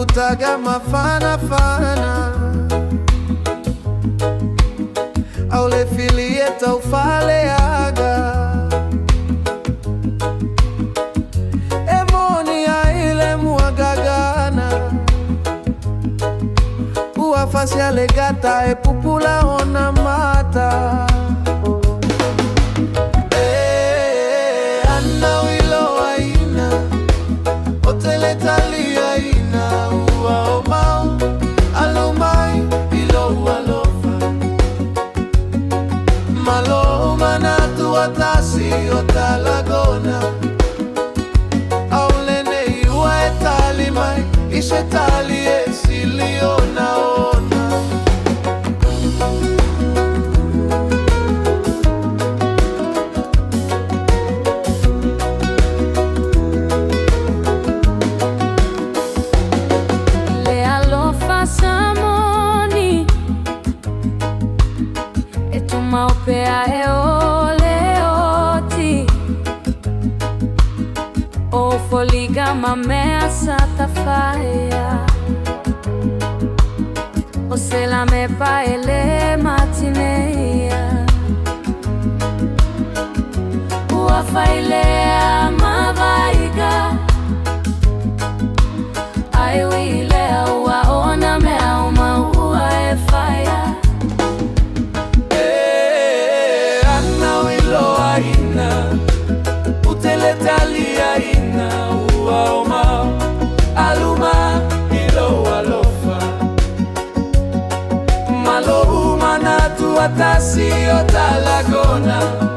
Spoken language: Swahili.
kutaga mafana fana aule filieta ufale aga emoni ya ile muagagana uafasi alegata epupula ona mata Watasi otalagona aulene iwa etali mai ishetali esiliona ona le alofa samoni etuma opea Foliga mamea satafaya Osela mepa ele matineia Uafailea mavaiga Aiwilea uaona mea umaua efaya Anna wilo aina Uteletalia ina uaoma aluma ilo alofa Malobu manatu watasi otalagona